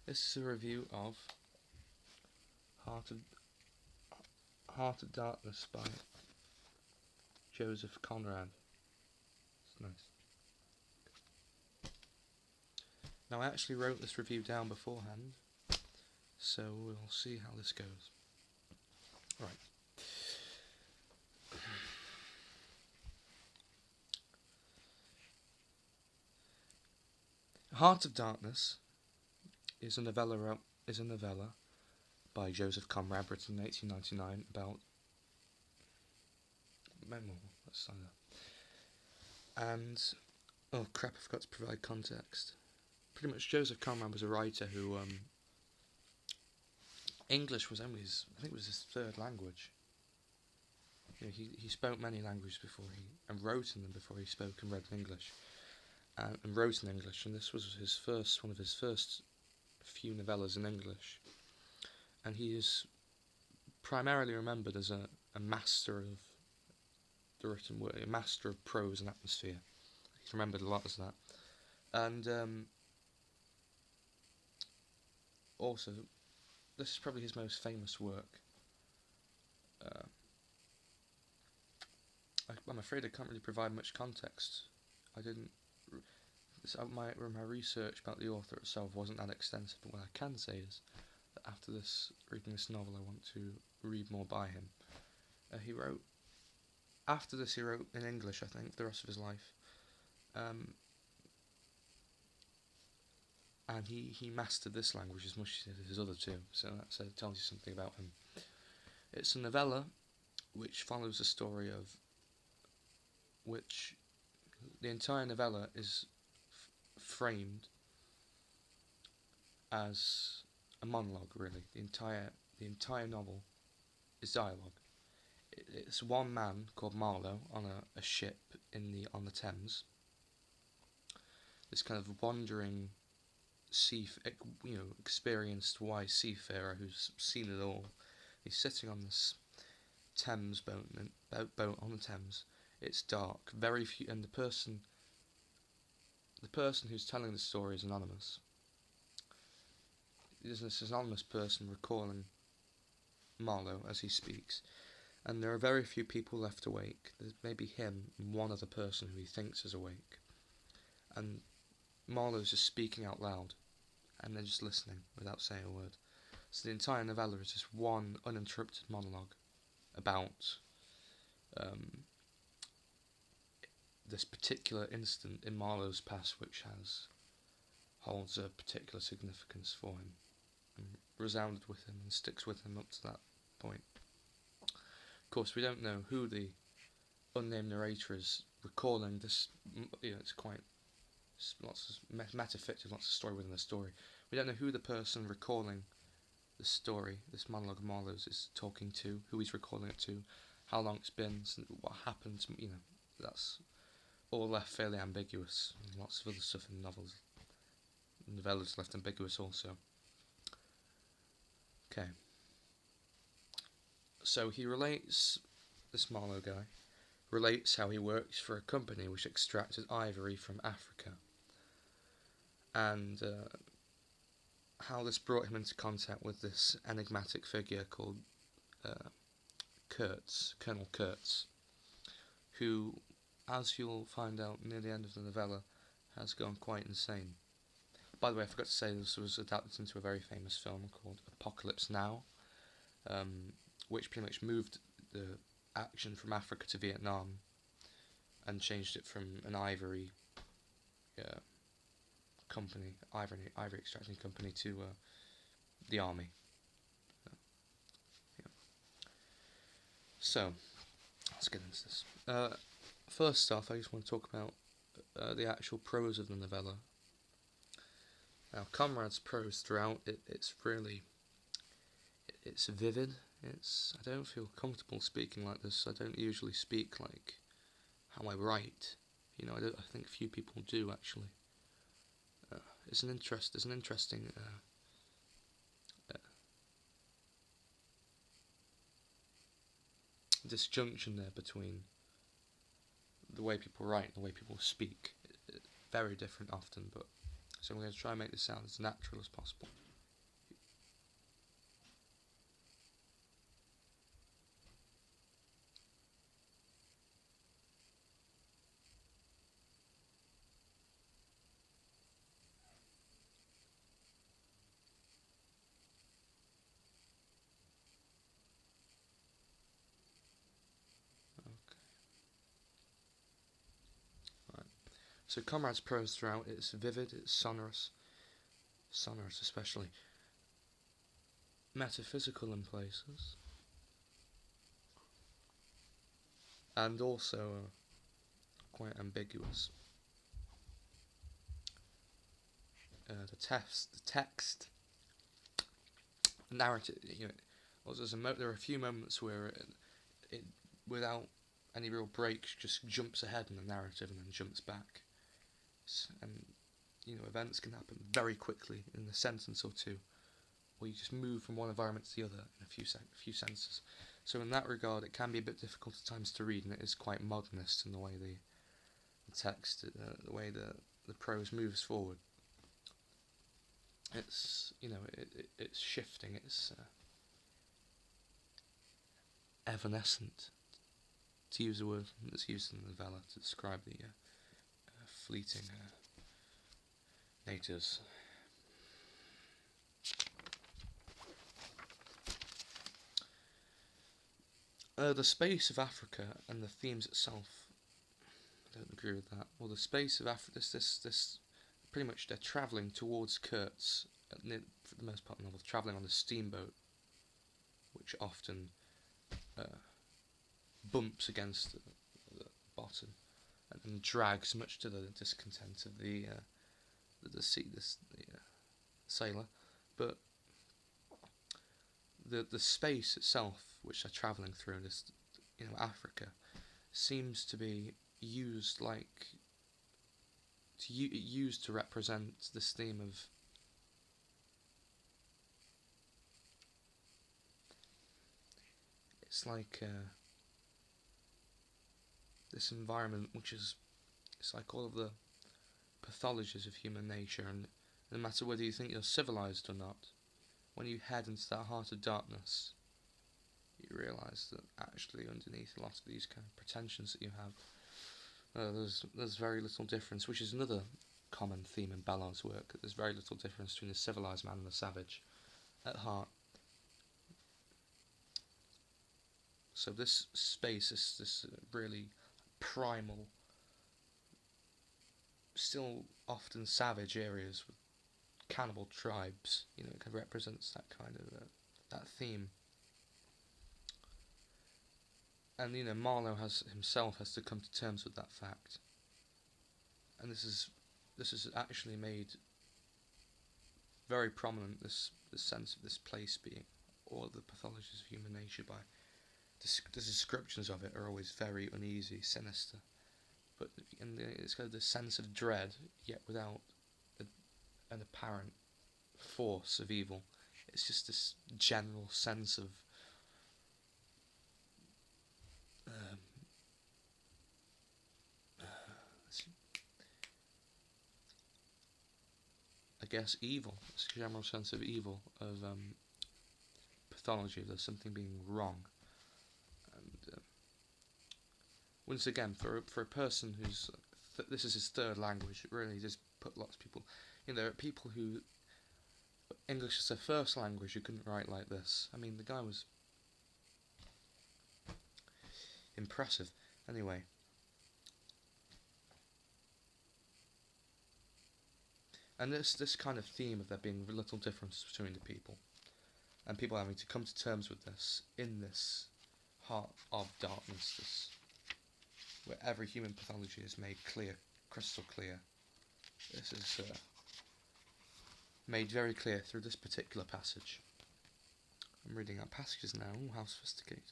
This is a review of Heart of Heart of Darkness by Joseph Conrad. It's nice. Now, I actually wrote this review down beforehand, so we'll see how this goes. Right. Heart of Darkness is a novella by Joseph Conrad, written in 1899 about memoir. Let's sign that. And oh crap! I forgot to provide context. Pretty much, Joseph Conrad was a writer who English was only I think it was his third language. You know, he spoke many languages and wrote in them before he spoke and read in English. And wrote in English, and this was one of his first few novellas in English. And he is primarily remembered as a master of the written word, a master of prose and atmosphere. He's remembered a lot as that. And also, this is probably his most famous work. I'm afraid I can't really provide much context. My research about the author itself wasn't that extensive, but what I can say is that after reading this novel, I want to read more by him. After this he wrote in English, I think, for the rest of his life. And he mastered this language as much as he did his other two, so that tells you something about him. It's a novella which follows a story of which the entire novella is framed as a monologue. Really, the entire novel is dialogue. It's one man called Marlowe on a ship on the Thames. This kind of wandering experienced wise seafarer who's seen it all. He's sitting on this Thames boat on the Thames. It's dark, very few, and the person who's telling the story is anonymous. There's this anonymous person recalling Marlowe as he speaks, and there are very few people left awake. There's maybe him and one other person who he thinks is awake, and Marlowe's just speaking out loud, and they're just listening without saying a word. So the entire novella is just one uninterrupted monologue about this particular incident in Marlowe's past, which holds a particular significance for him, and resounded with him and sticks with him up to that point. Of course, we don't know who the unnamed narrator is recalling this. It's quite lots of metafictive, lots of story within the story. We don't know who the person recalling the story, this monologue of Marlowe's, is talking to, who he's recalling it to, how long it's been, what happened. That's all left fairly ambiguous. And lots of other stuff in novels. Novellas left ambiguous also. Okay. So this Marlowe guy relates how he works for a company which extracted ivory from Africa, and how this brought him into contact with this enigmatic figure called Colonel Kurtz, who, as you'll find out near the end of the novella, has gone quite insane. By the way, I forgot to say this was adapted into a very famous film called Apocalypse Now, which pretty much moved the action from Africa to Vietnam and changed it from an ivory extracting company to the army. So, let's get into this. First off, I just want to talk about the actual prose of the novella. Now, Conrad's prose throughout it's vivid. I don't feel comfortable speaking like this. I don't usually speak like how I write. I think few people do actually. There's an interesting disjunction there between the way people write and the way people speak. Very different often, so I'm going to try and make this sound as natural as possible. So Conrad's prose throughout, it's vivid, it's sonorous especially, metaphysical in places, and also quite ambiguous. The text, the narrative. There are a few moments where it, without any real breaks, just jumps ahead in the narrative and then jumps back. And events can happen very quickly in a sentence or two, or you just move from one environment to the other in a few sentences. So in that regard, it can be a bit difficult at times to read, and it is quite modernist in the way the text, the way the prose moves forward. It's it's shifting. It's evanescent, to use a word that's used in the novella to describe the fleeting natives. The space of Africa and the themes itself, I don't agree with that. Well, the space of Africa, this pretty much they're travelling towards Kurtz, for the most part of the novel, travelling on a steamboat, which often bumps against the bottom and drags, much to the discontent of the sailor. But the space itself, which they're travelling through, this Africa, seems to be used used to represent this theme of it's like this environment which is, it's like all of the pathologies of human nature, and no matter whether you think you're civilized or not, when you head into that heart of darkness, you realise that actually underneath a lot of these kind of pretensions that you have, there's very little difference, which is another common theme in Ballard's work, that there's very little difference between the civilised man and the savage at heart. So this space is this really primal, still often savage areas with cannibal tribes. It kind of represents that kind of that theme. And Marlowe himself has to come to terms with that fact. And this is actually made very prominent, this sense of this place being all the pathologies of human nature, by the descriptions of it are always very uneasy, sinister, but it's got this sense of dread, yet without an apparent force of evil. It's just this general sense of I guess evil. It's a general sense of evil, of pathology. There's something being wrong. And once again, for a person who's this is his third language, it really does put lots of people. There are people who English is their first language who couldn't write like this. I mean, the guy was impressive. Anyway. And this kind of theme of there being little difference between the people, and people having to come to terms with this in this heart of darkness, where every human pathology is made clear, crystal clear. This is made very clear through this particular passage. I'm reading out passages now. Ooh, how sophisticated.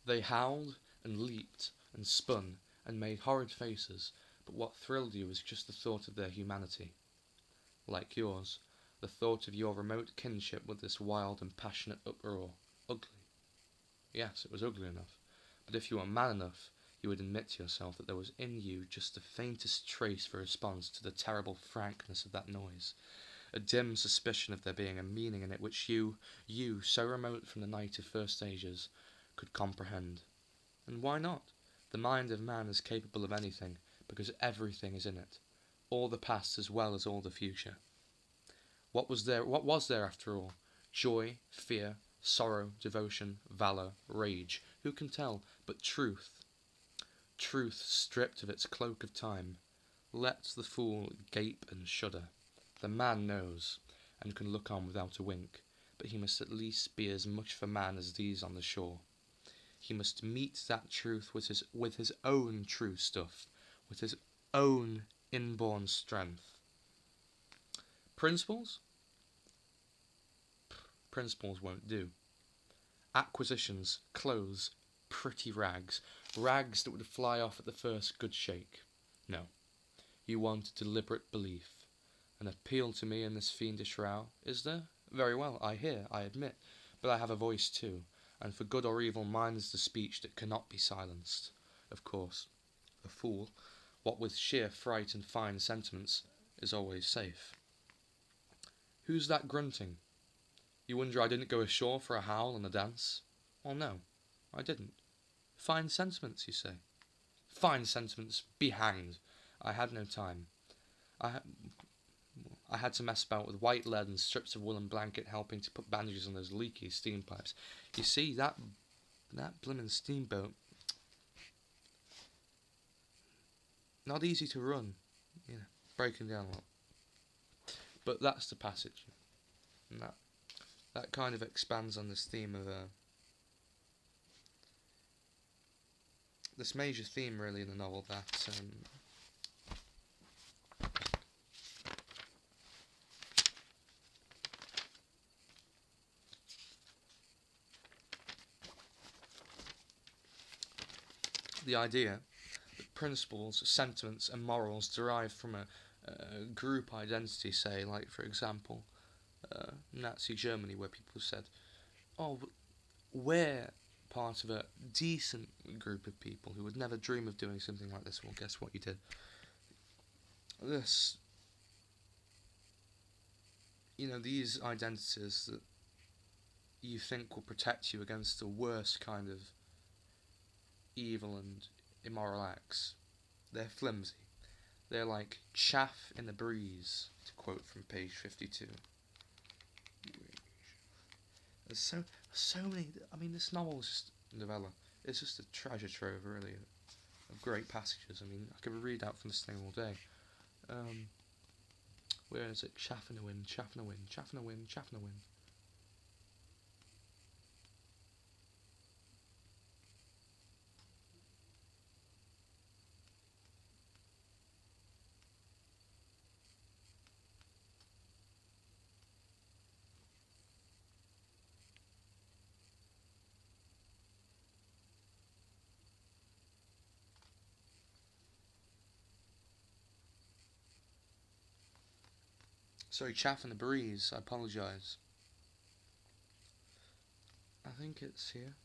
They howled and leaped and spun and made horrid faces, but what thrilled you was just the thought of their humanity. Like yours, the thought of your remote kinship with this wild and passionate uproar. Ugly. Yes, it was ugly enough, but if you were man enough, you would admit to yourself that there was in you just the faintest trace of a response to the terrible frankness of that noise, a dim suspicion of there being a meaning in it which you, so remote from the night of first stages, could comprehend. And why not? The mind of man is capable of anything, because everything is in it, all the past as well as all the future. What was there after all? Joy, fear, Sorrow, devotion, valour, rage, who can tell? But truth stripped of its cloak of time, lets the fool gape and shudder. The man knows, and can look on without a wink, but he must at least be as much of a man as these on the shore. He must meet that truth with his own true stuff, with his own inborn strength. Principles? Principles won't do. Acquisitions, clothes, pretty rags that would fly off at the first good shake. No. You want deliberate belief. An appeal to me in this fiendish row, is there? Very well, I hear, I admit, but I have a voice too, and for good or evil mine is the speech that cannot be silenced. Of course, the fool, what with sheer fright and fine sentiments, is always safe. Who's that grunting? You wonder I didn't go ashore for a howl and a dance? Well, no, I didn't. Fine sentiments, you say? Fine sentiments, be hanged. I had no time. I had to mess about with white lead and strips of woolen blanket helping to put bandages on those leaky steam pipes. You see, that blimmin' steamboat, not easy to run, breaking down a lot. But that's the passage. And that kind of expands on this theme of this major theme really in the novel that the idea that principles, sentiments and morals derive from a group identity, say, like for example Nazi Germany, where people said, oh, we're part of a decent group of people who would never dream of doing something like this. Well, guess what you did? These identities that you think will protect you against the worst kind of evil and immoral acts, they're flimsy. They're like chaff in the breeze, to quote from page 52. There's so many. I mean, this novel is just novella. It's just a treasure trove, really, of great passages. I mean, I could read out from this thing all day. Where is it? Chaff in the wind, chaff in the wind, chaff in the wind, chaff in the wind. Sorry, chaff in the breeze. I apologise. I think it's here.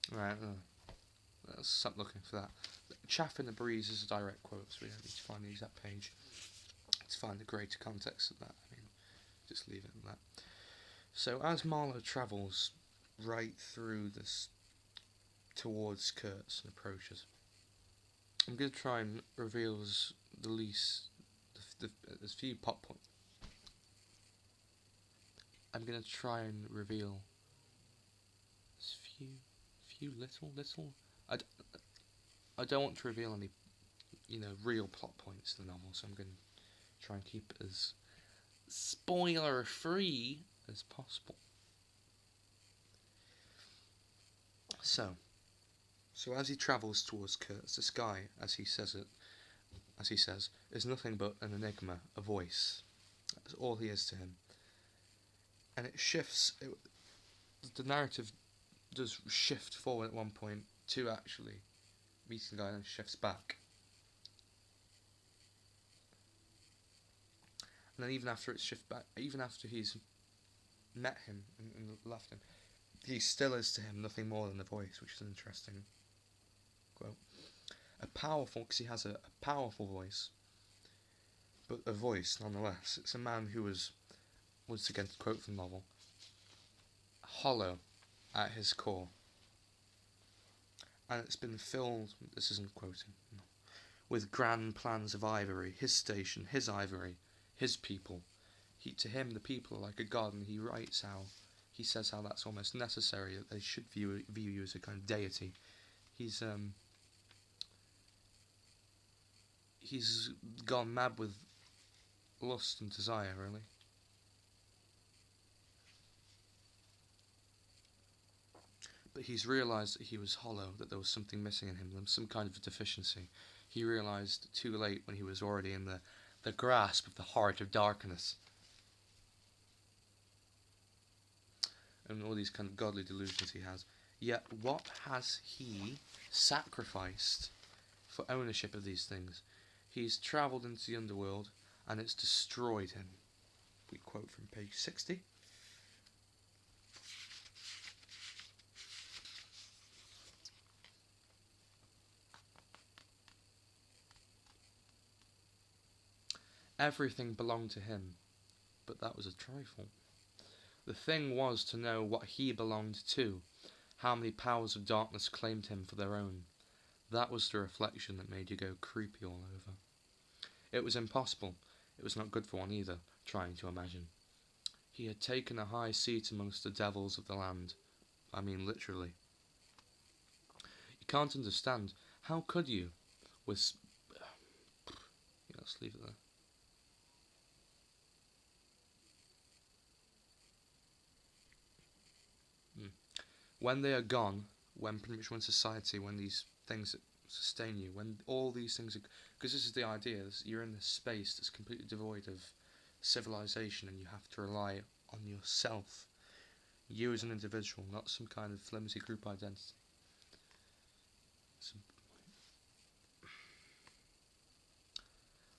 Right, let's stop looking for that. Chaff in the breeze is a direct quote, so we don't need to find the exact page. Let's find the greater context of that. I mean, just leave it at that. So as Marlowe travels right through this towards Kurtz and approaches, I'm going to try and reveal the least, as few pop points. I'm going to try and reveal as few little. I don't want to reveal any, real plot points in the novel, so I'm going to try and keep it as spoiler free as possible. So as he travels towards Kurtz, the sky, as he says it, as he says, is nothing but an enigma, a voice. That's all he is to him. And it shifts, the narrative does shift forward at one point to actually meeting the guy, and shifts back. And then even after it's shifted back, even after he's met him and left him, he still is to him nothing more than a voice, which is an interesting quote. Because he has a powerful voice, but a voice nonetheless. It's a man who was, once again to quote from the novel, hollow at his core. And it's been filled, this isn't quoting, no, with grand plans of ivory, his station, his ivory, his people. To him, the people are like a god, and he says how that's almost necessary, that they should view you as a kind of deity. He's gone mad with lust and desire, really. But he's realised that he was hollow, that there was something missing in him, some kind of deficiency. He realised too late, when he was already in the grasp of the heart of darkness. And all these kind of godly delusions he has. Yet what has he sacrificed for ownership of these things? He's travelled into the underworld, and it's destroyed him. We quote from page 60. Everything belonged to him, but that was a trifle. The thing was to know what he belonged to, how many powers of darkness claimed him for their own. That was the reflection that made you go creepy all over. It was impossible. It was not good for one either, trying to imagine. He had taken a high seat amongst the devils of the land. I mean literally. You can't understand. How could you? Let's leave it there. When they are gone, when pretty much when society, when these things that sustain you, when all these things are, because this is the idea, you're in this space that's completely devoid of civilization, and you have to rely on yourself, you as an individual, not some kind of flimsy group identity.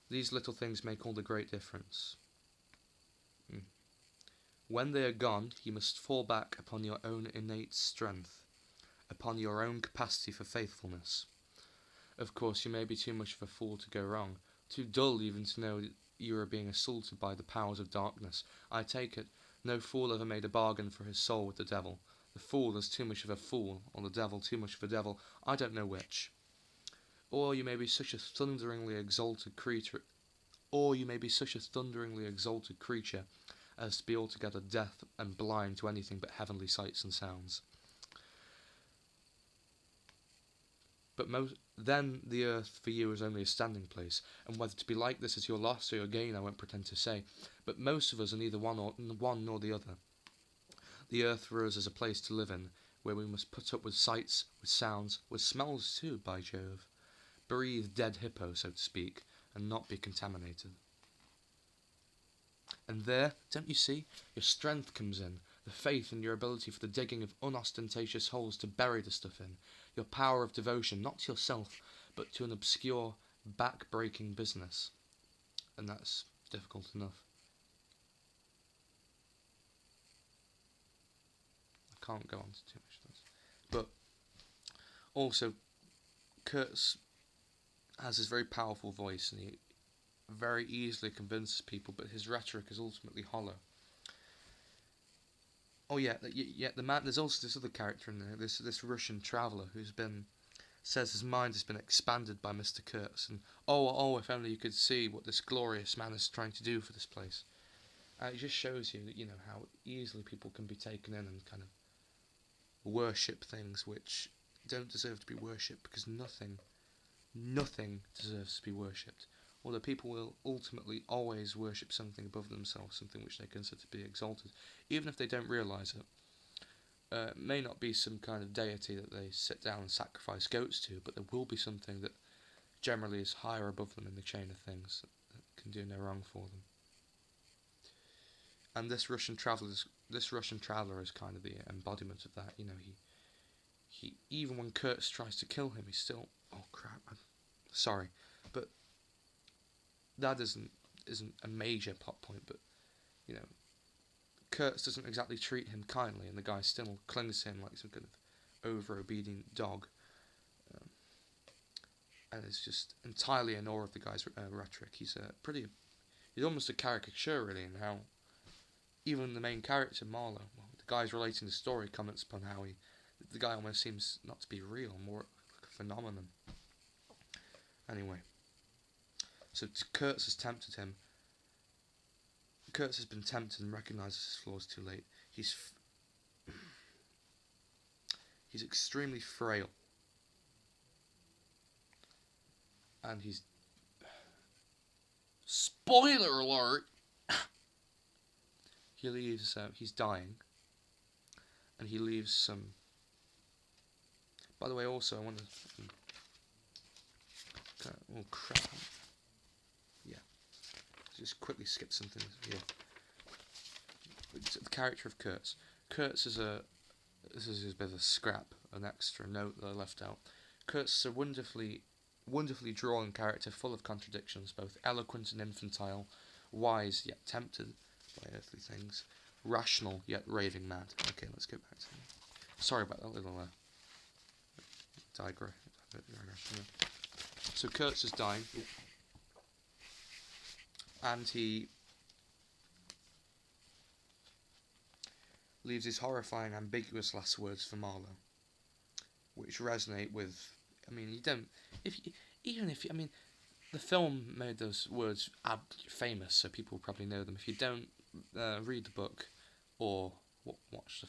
These little things make all the great difference. When they are gone, you must fall back upon your own innate strength, upon your own capacity for faithfulness. Of course, you may be too much of a fool to go wrong, too dull even to know that you are being assaulted by the powers of darkness. I take it, no fool ever made a bargain for his soul with the devil. The fool is too much of a fool, or the devil too much of a devil, I don't know which. Or you may be such a thunderingly exalted creature, as to be altogether deaf and blind to anything but heavenly sights and sounds. But then the earth for you is only a standing place, and whether to be like this is your loss or your gain I won't pretend to say, but most of us are neither one nor the other. The earth for us is a place to live in, where we must put up with sights, with sounds, with smells too, by Jove. Breathe dead hippo, so to speak, and not be contaminated. And there, don't you see, your strength comes in, the faith in your ability for the digging of unostentatious holes to bury the stuff in, your power of devotion, not to yourself, but to an obscure, back-breaking business. And that's difficult enough. I can't go on to too much of this. But also, Kurtz has this very powerful voice, and he very easily convinces people, but his rhetoric is ultimately hollow. Oh yeah, the man. There's also this other character in there, this Russian traveller says his mind has been expanded by Mr. Kurtz, and oh, if only you could see what this glorious man is trying to do for this place. It just shows you that how easily people can be taken in and kind of worship things which don't deserve to be worshipped, because nothing deserves to be worshipped. Although people will ultimately always worship something above themselves, something which they consider to be exalted, even if they don't realise it. It may not be some kind of deity that they sit down and sacrifice goats to, but there will be something that generally is higher above them in the chain of things that can do no wrong for them. And this Russian traveller is kind of the embodiment of that. You know, he even when Kurtz tries to kill him, he's still, oh crap, I'm sorry, but that isn't a major plot point. But you know, Kurtz doesn't exactly treat him kindly, and the guy still clings to him like some kind of over-obedient dog. And is just entirely in awe of the guy's rhetoric. He's almost a caricature, really, in how even the main character, Marlowe, the guy's relating the story, comments upon how the guy almost seems not to be real, more like a phenomenon. Anyway, so Kurtz has tempted him. Kurtz has been tempted and recognises his flaws too late. He's extremely frail. And he's... Spoiler alert! He leaves... he's dying. And he leaves some... By the way, also, I want to... Oh, crap. Yeah. Just quickly skip something here. The character of Kurtz. Kurtz is a... This is a bit of a scrap, an extra note that I left out. Kurtz is a wonderfully drawn character, full of contradictions, both eloquent and infantile, wise yet tempted by earthly things, rational yet raving mad. Okay, let's go back to him. Sorry about that little digression. So Kurtz is dying, and he leaves his horrifying, ambiguous last words for Marlowe, which resonate with... I mean, you don't... I mean, the film made those words famous, so people probably know them. If you don't read the book or watch the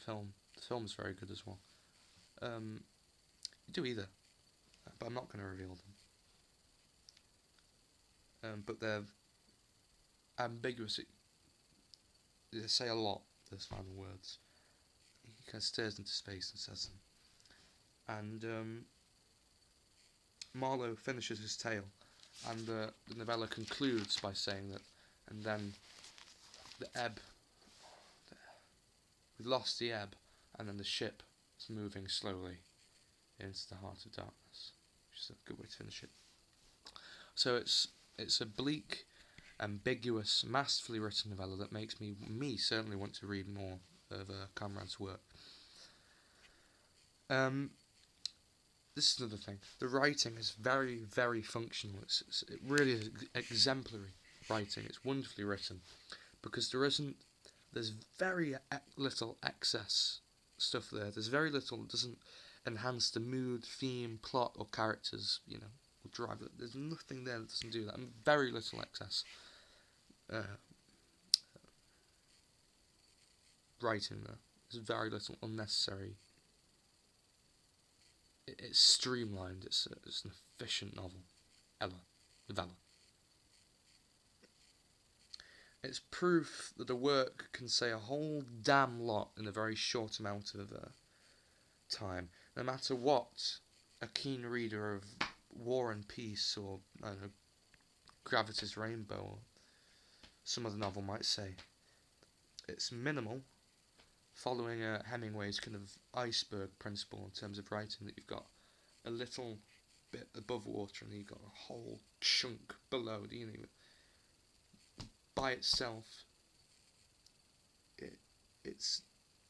film's very good as well. You do either, but I'm not going to reveal them. But they're ambiguous. They say a lot, those final words. He kind of stares into space and says them. And Marlowe finishes his tale, and the novella concludes by saying that, and then the ebb, we lost the ebb, and then the ship is moving slowly into the heart of darkness, which is a good way to finish it. So it's a bleak, ambiguous, masterfully written novella that makes me certainly want to read more of Conrad's work. This is another thing. The writing is very, very functional. It really is exemplary writing. It's wonderfully written, because there's very little excess stuff there. There's very little that doesn't enhance the mood, theme, plot, or characters. You know, or drive it. There's nothing there that doesn't do that. And very little excess writing there. There's very little unnecessary. It's streamlined. It's an efficient novella. It's proof that a work can say a whole damn lot in a very short amount of time. No matter what a keen reader of War and Peace or I don't know, Gravity's Rainbow or some other novel might say. It's minimal, following Hemingway's kind of iceberg principle in terms of writing, that you've got a little bit above water and you've got a whole chunk below. You know, by itself, it's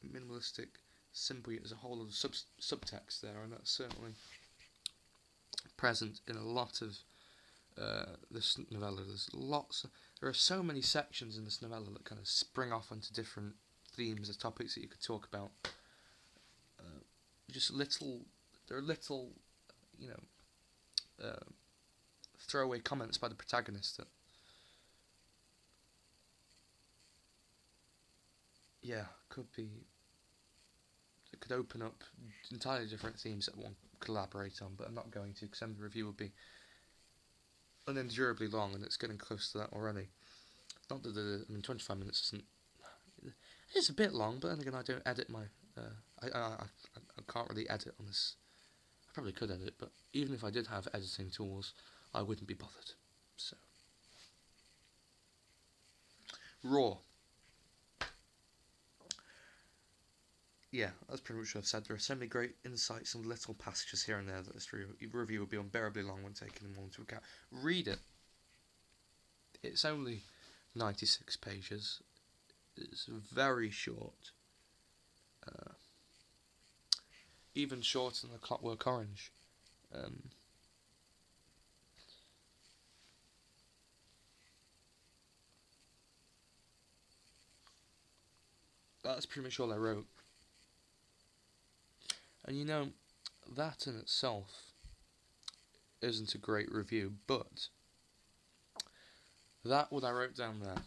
minimalistic, simple. There's a whole lot of subtext there, and that's certainly present in a lot of this novella. There are so many sections in this novella that kind of spring off onto different themes or topics that you could talk about. There are little, you know, throwaway comments by the protagonist that, could open up entirely different themes that one collaborate on, but I'm not going to, because then the review will be unendurably long, and it's getting close to that already. Not that 25 minutes isn't... It's a bit long, but then again, I don't edit my... I can't really edit on this. I probably could edit, but even if I did have editing tools, I wouldn't be bothered. So, Raw. Yeah, that's pretty much what I've said. There are so many great insights and little passages here and there that this review would be unbearably long when taking them all into account. Read it. It's only 96 pages. It's very short. Even shorter than The Clockwork Orange. That's pretty much all I wrote. And you know, that in itself isn't a great review, but that, what I wrote down there,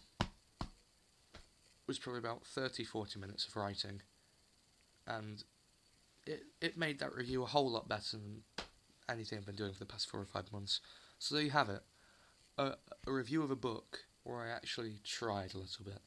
was probably about 30-40 minutes of writing, and it made that review a whole lot better than anything I've been doing for the past 4 or 5 months. So there you have it, a review of a book where I actually tried a little bit.